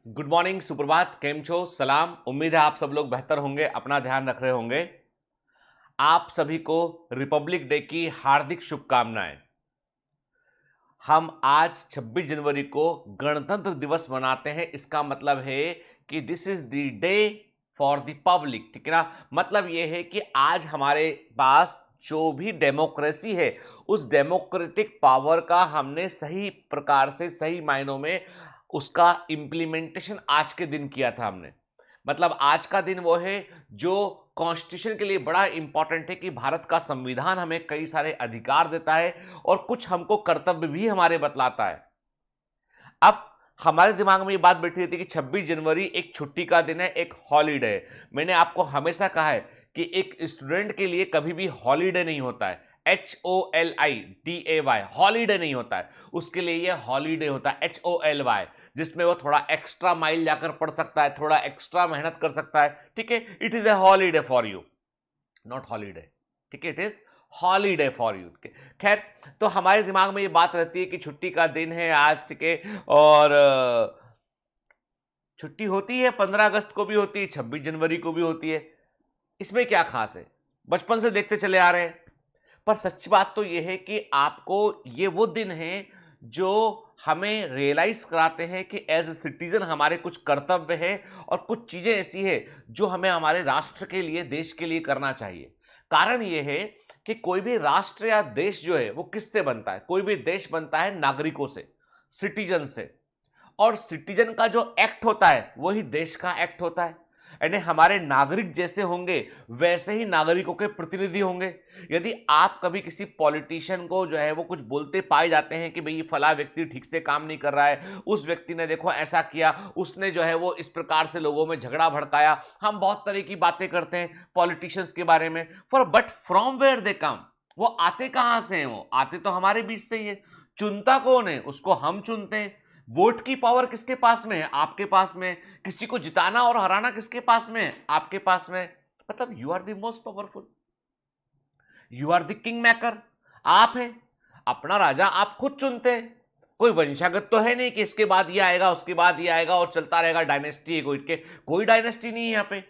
Good morning, सुप्रभात, केम छो, सलाम। उम्मीद है आप सब लोग बेहतर होंगे, अपना ध्यान रख रहे होंगे। आप सभी को रिपब्लिक डे की हार्दिक शुभकामनाएं। हम आज 26 जनवरी को गणतंत्र दिवस मनाते हैं। इसका मतलब है कि this is the day for the public, ठीक है ना। मतलब यह है कि आज हमारे पास जो भी डेमोक्रेसी है, उस डेमोक्रेटिक पावर का हमने सही प्रकार से, सही मायनों में उसका इंप्लीमेंटेशन आज के दिन किया था हमने। मतलब आज का दिन वो है जो कॉन्स्टिट्यूशन के लिए बड़ा इंपॉर्टेंट है कि भारत का संविधान हमें कई सारे अधिकार देता है और कुछ हमको कर्तव्य भी हमारे बतलाता है। अब हमारे दिमाग में ये बात बैठी रहती है कि 26 जनवरी एक छुट्टी का दिन है, एक हॉलीडे है। मैंने आपको हमेशा कहा है कि एक स्टूडेंट के लिए कभी भी हॉलीडे नहीं होता है, HOLIDAY, हॉलीडे नहीं होता है। उसके लिए ये हॉलीडे होता है HOLY, जिसमें वो थोड़ा एक्स्ट्रा माइल जाकर पढ़ सकता है, थोड़ा एक्स्ट्रा मेहनत कर सकता है, ठीक है। It is a holiday for you, not holiday, ठीक है। It is holiday for you. खैर, तो हमारे दिमाग में ये बात रहती है कि छुट्टी का दिन है आज, ठीक है। और छुट्टी होती है 15 अगस्त को भी होती है, 26 जनवरी को भी होती है। इसमें क्या खास है, बचपन से देखते चले आ रहे हैं। पर सच्ची बात तो यह है कि आपको ये वो दिन है जो हमें रियलाइज कराते हैं कि एज ए सिटीजन हमारे कुछ कर्तव्य है और कुछ चीजें ऐसी है जो हमें हमारे राष्ट्र के लिए, देश के लिए करना चाहिए। कारण यह है कि कोई भी राष्ट्र या देश जो है वो किससे बनता है? कोई भी देश बनता है नागरिकों से, सिटीजन से। और सिटीजन का जो एक्ट होता है वही देश का एक्ट होता है। यानी हमारे नागरिक जैसे होंगे वैसे ही नागरिकों के प्रतिनिधि होंगे। यदि आप कभी किसी पॉलिटिशियन को जो है वो कुछ बोलते पाए जाते हैं कि भाई फला व्यक्ति ठीक से काम नहीं कर रहा है, उस व्यक्ति ने देखो ऐसा किया, उसने जो है वो इस प्रकार से लोगों में झगड़ा भड़काया, हम बहुत तरह की बातें करते हैं पॉलिटिशियंस के बारे में। For but from where they come, वो आते कहां से हैं? वो आते तो हमारे बीच से ही है। चुनता कौन है? उसको हम चुनते हैं। वोट की पावर किसके पास में है? आपके पास में। किसी को जिताना और हराना किसके पास में है? आपके पास में। मतलब you are the most powerful, you are the king maker. आप हैं अपना राजा, आप खुद चुनते हैं। कोई वंशागत तो है नहीं कि इसके बाद ये आएगा, उसके बाद ये आएगा और चलता रहेगा, डायनेस्टी है कोई के। कोई डायनेस्टी नहीं है यहाँ पे।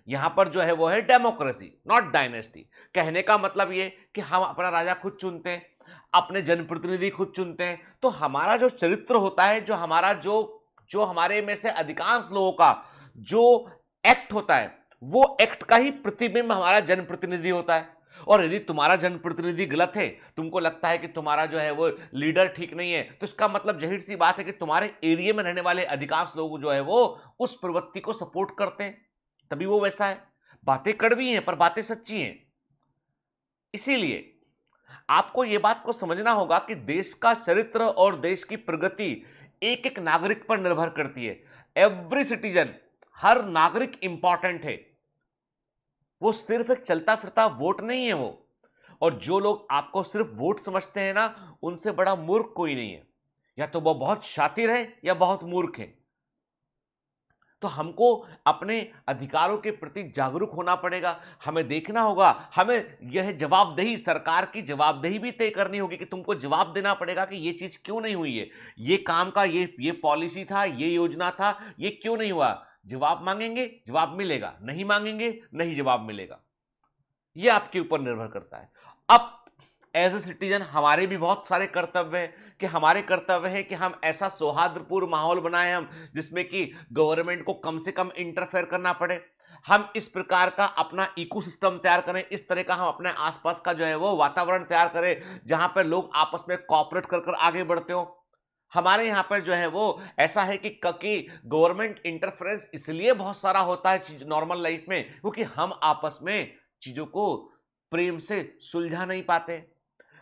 यहां पर जो है वो है डेमोक्रेसी, नॉट डायनेस्टी। कहने का मतलब ये कि हम अपना राजा खुद चुनते हैं, अपने जनप्रतिनिधि खुद चुनते हैं। तो हमारा जो चरित्र होता है, जो हमारा जो जो हमारे में से अधिकांश लोगों का जो एक्ट होता है, वो एक्ट का ही प्रतिबिंब हमारा जनप्रतिनिधि होता है। और यदि तुम्हारा जनप्रतिनिधि गलत है, तुमको लगता है कि तुम्हारा जो है वो लीडर ठीक नहीं है, तो इसका मतलब जाहिर सी बात है कि तुम्हारे एरिया में रहने वाले अधिकांश लोग जो है वो उस प्रवृत्ति को सपोर्ट करते हैं, तभी वो वैसा है। बातें कड़वी हैं पर बातें सच्ची हैं। इसीलिए आपको यह बात को समझना होगा कि देश का चरित्र और देश की प्रगति एक एक नागरिक पर निर्भर करती है। एवरी सिटीजन, हर नागरिक इंपॉर्टेंट है। वो सिर्फ एक चलता फिरता वोट नहीं है वो। और जो लोग आपको सिर्फ वोट समझते हैं ना, उनसे बड़ा मूर्ख कोई नहीं है। या तो वो बहुत शातिर है या बहुत मूर्ख है। तो हमको अपने अधिकारों के प्रति जागरूक होना पड़ेगा। हमें देखना होगा, हमें यह जवाबदेही, सरकार की जवाबदेही भी तय करनी होगी कि तुमको जवाब देना पड़ेगा कि ये चीज क्यों नहीं हुई है, ये काम का ये पॉलिसी था, ये योजना था, ये क्यों नहीं हुआ। जवाब मांगेंगे, जवाब मिलेगा, नहीं मांगेंगे, नहीं जवाब मिलेगा। ये आपके ऊपर निर्भर करता है। अब एज ए सिटीजन हमारे भी बहुत सारे कर्तव्य हैं कि हमारे कर्तव्य है कि हम ऐसा सौहार्दपूर्ण माहौल बनाएं हम, जिसमें कि गवर्नमेंट को कम से कम इंटरफेयर करना पड़े। हम इस प्रकार का अपना इकोसिस्टम तैयार करें, इस तरह का हम अपने आसपास का जो है वो वातावरण तैयार करें जहां पर लोग आपस में कोऑपरेट कर कर आगे बढ़ते हो। हमारे यहाँ पर जो है वो ऐसा है कि गवर्नमेंट इंटरफेरेंस इसलिए बहुत सारा होता है नॉर्मल लाइफ में, क्योंकि हम आपस में चीजों को प्रेम से सुलझा नहीं पाते,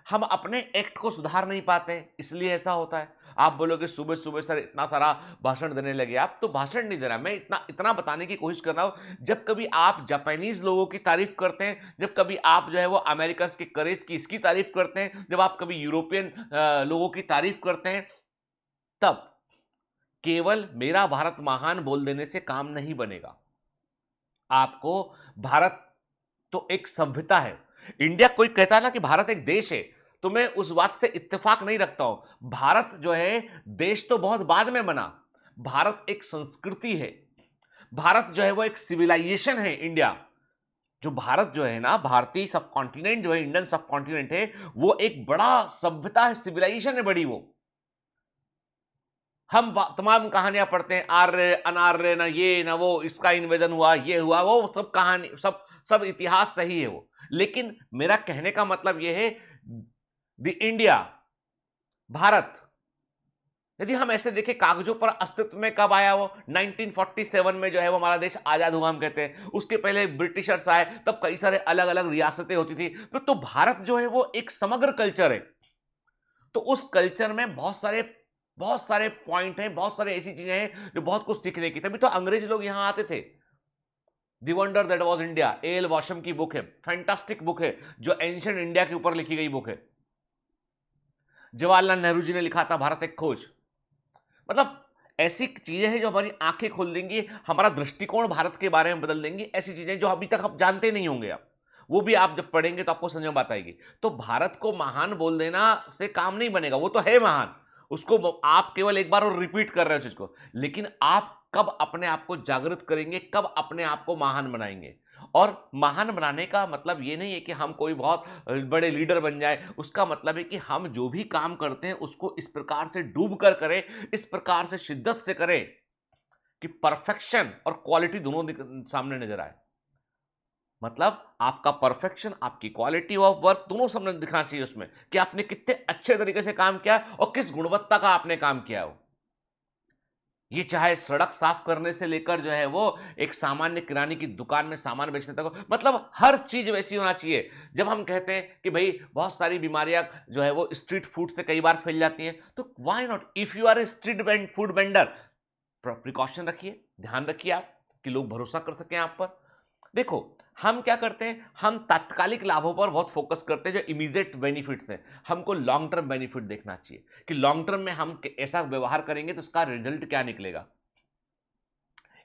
हम अपने एक्ट को सुधार नहीं पाते, इसलिए ऐसा होता है। आप बोलोगे सुबह सुबह सर इतना सारा भाषण देने लगे। आप तो भाषण नहीं दे रहा, मैं इतना इतना बताने की कोशिश कर रहा हूं। जब कभी आप जापानीज लोगों की तारीफ करते हैं, जब कभी आप जो है वो अमेरिका के करेज की इसकी तारीफ करते हैं, जब आप कभी यूरोपियन लोगों की तारीफ करते हैं, तब केवल मेरा भारत महान बोल देने से काम नहीं बनेगा। आपको भारत तो एक सभ्यता है। इंडिया, कोई कहता है ना कि भारत एक देश है, तो मैं उस बात से इत्तेफाक नहीं रखता हूं। भारत जो है देश तो बहुत बाद में बना। भारत एक संस्कृति है, भारत जो है वो एक सिविलाइजेशन है। इंडिया जो भारत जो है ना, भारतीय सब कॉन्टिनेंट जो है, इंडियन सब कॉन्टिनेंट है, वो एक बड़ा सभ्यता है, सिविलाइजेशन है बड़ी वो। हम तमाम कहानियां पढ़ते हैं, आर्य अनार्य, ना ये ना वो, इसका इन्वेजन हुआ, ये हुआ, वो सब कहानी, सब सब इतिहास सही है वो। लेकिन मेरा कहने का मतलब यह है, द इंडिया, भारत, यदि हम ऐसे देखें कागजों पर अस्तित्व में कब आया वो, 1947 में जो है वो हमारा देश आजाद हुआ हम कहते हैं। उसके पहले ब्रिटिशर्स आए, तब कई सारे अलग अलग रियासतें होती थी। तो भारत जो है वो एक समग्र कल्चर है। तो उस कल्चर में बहुत सारे पॉइंट हैं, बहुत सारे ऐसी चीजें हैं जो बहुत कुछ सीखने की। तभी तो अंग्रेज लोग यहां आते थे। The wonder that was India, L Basham की बुक है, फैंटास्टिक बुक है, जो एंशिएंट इंडिया के ऊपर लिखी गई बुक है। जवाहरलाल नेहरू जी ने लिखा था भारत एक खोज। मतलब ऐसी चीजें हैं जो हमारी आंखें खोल देंगी, हमारा दृष्टिकोण भारत के बारे में बदल देंगी। ऐसी चीजें जो अभी तक आप जानते नहीं होंगे, वो भी आप जब पढ़ेंगे तो आपको समझ में बात आएगी। तो भारत को महान बोल देना से काम नहीं बनेगा, वो तो है महान, उसको आप केवल एक बार और रिपीट कर रहे हो चीज को। लेकिन आप कब अपने आप को जागृत करेंगे, कब अपने आप को महान बनाएंगे। और महान बनाने का मतलब ये नहीं है कि हम कोई बहुत बड़े लीडर बन जाए। उसका मतलब है कि हम जो भी काम करते हैं उसको इस प्रकार से डूब कर करें, इस प्रकार से शिद्दत से करें कि परफेक्शन और क्वालिटी दोनों सामने नजर आए। मतलब आपका परफेक्शन, आपकी क्वालिटी ऑफ वर्क दोनों सामने दिखना चाहिए उसमें, कि आपने कितने अच्छे तरीके से काम किया और किस गुणवत्ता का आपने काम किया हो। ये चाहे सड़क साफ करने से लेकर जो है वो एक सामान्य किराने की दुकान में सामान बेचने तक हो, मतलब हर चीज वैसी होना चाहिए। जब हम कहते हैं कि भाई बहुत सारी बीमारियां जो है वो स्ट्रीट फूड से कई बार फैल जाती हैं, तो why not, if you are a street food vendor, precaution रखिए, ध्यान रखिए आप कि लोग भरोसा कर सकें आप पर। देखो हम क्या करते हैं, हम तात्कालिक लाभों पर बहुत फोकस करते हैं, जो इमीडिएट बेनिफिट्स हैं। हमको लॉन्ग टर्म बेनिफिट देखना चाहिए कि लॉन्ग टर्म में हम ऐसा व्यवहार करेंगे तो उसका रिजल्ट क्या निकलेगा।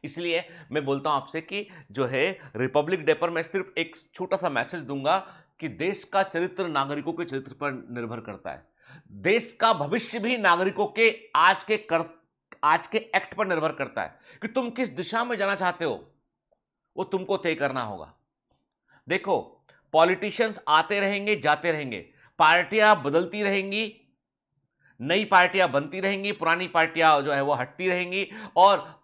इसलिए मैं बोलता हूं आपसे कि जो है रिपब्लिक डे पर मैं सिर्फ एक छोटा सा मैसेज दूंगा कि देश का चरित्र नागरिकों के चरित्र पर निर्भर करता है। देश का भविष्य भी नागरिकों के आज के एक्ट पर निर्भर करता है कि तुम किस दिशा में जाना चाहते हो, वो तुमको तय करना होगा। देखो पॉलिटिशियंस आते रहेंगे, जाते रहेंगे, पार्टियां बदलती रहेंगी, नई पार्टियां बनती रहेंगी, पुरानी पार्टियां जो है वो हटती रहेंगी, और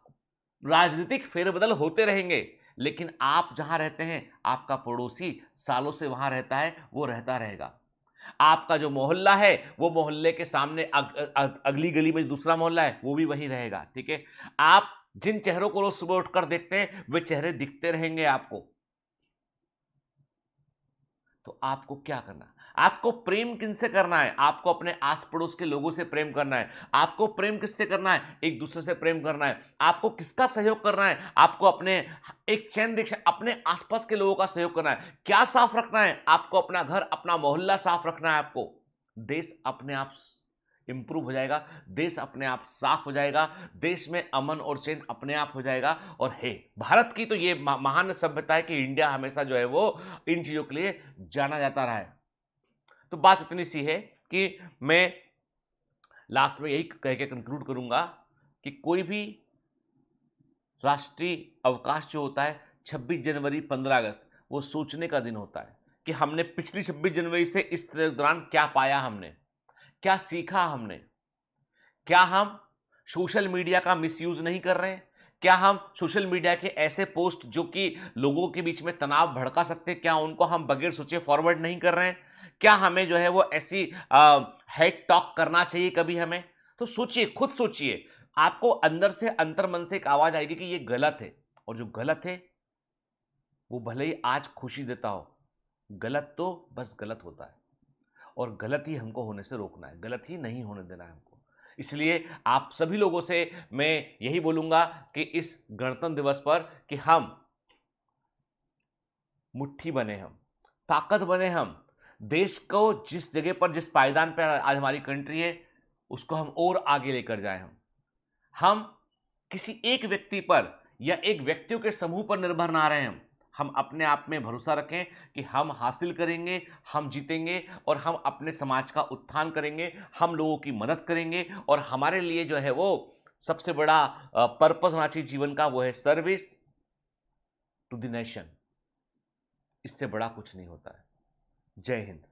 राजनीतिक फेरबदल होते रहेंगे। लेकिन आप जहां रहते हैं, आपका पड़ोसी सालों से वहां रहता है, वो रहता रहेगा। आपका जो मोहल्ला है, वो मोहल्ले के सामने अगली गली में दूसरा मोहल्ला है, वो भी वही रहेगा। ठीक है, आप जिन चेहरों को रोज सुबह उठकर देखते हैं, वे चेहरे दिखते रहेंगे आपको। तो आपको क्या करना, आपको प्रेम किनसे करना है, आपको अपने आस पड़ोस के लोगों से प्रेम करना है। आपको प्रेम किससे करना है, एक दूसरे से प्रेम करना है। आपको किसका सहयोग करना है, आपको अपने एक चैन रिएक्शन, अपने आसपास के लोगों का सहयोग करना है। क्या साफ रखना है, आपको अपना घर, अपना मोहल्ला साफ रखना है आपको। देश अपने आप इंप्रूव हो जाएगा, देश अपने आप साफ हो जाएगा, देश में अमन और चैन अपने आप हो जाएगा। और है भारत की तो ये महान सभ्यता है कि इंडिया हमेशा जो है वो इन चीजों के लिए जाना जाता रहा है। तो बात इतनी सी है कि मैं लास्ट में यही कह के कंक्लूड करूंगा कि कोई भी राष्ट्रीय अवकाश जो होता है, 26 जनवरी 15 अगस्त, वो सोचने का दिन होता है कि हमने पिछली 26 जनवरी से इस दौरान क्या पाया, हमने क्या सीखा, हमने क्या हम सोशल मीडिया का मिसयूज नहीं कर रहे हैं, क्या हम सोशल मीडिया के ऐसे पोस्ट जो कि लोगों के बीच में तनाव भड़का सकते हैं, क्या उनको हम बगैर सोचे फॉरवर्ड नहीं कर रहे हैं। क्या हमें जो है वो ऐसी हेट टॉक करना चाहिए कभी हमें। तो सोचिए, खुद सोचिए, आपको अंदर से अंतर्मन से एक आवाज आएगी कि ये गलत है, और जो गलत है वो भले ही आज खुशी देता हो, गलत तो बस गलत होता है, और गलत ही हमको होने से रोकना है, गलत ही नहीं होने देना है हमको। इसलिए आप सभी लोगों से मैं यही बोलूंगा कि इस गणतंत्र दिवस पर कि हम मुट्ठी बने, हम ताकत बने, हम देश को जिस जगह पर, जिस पायदान पर आज हमारी कंट्री है, उसको हम और आगे लेकर जाएं। हम किसी एक व्यक्ति पर या एक व्यक्तियों के समूह पर निर्भर ना रहें। हम अपने आप में भरोसा रखें कि हम हासिल करेंगे, हम जीतेंगे, और हम अपने समाज का उत्थान करेंगे, हम लोगों की मदद करेंगे, और हमारे लिए जो है वो सबसे बड़ा पर्पस होना चाहिए जीवन का, वो है सर्विस टू द नेशन। इससे बड़ा कुछ नहीं होता है। जय हिंद।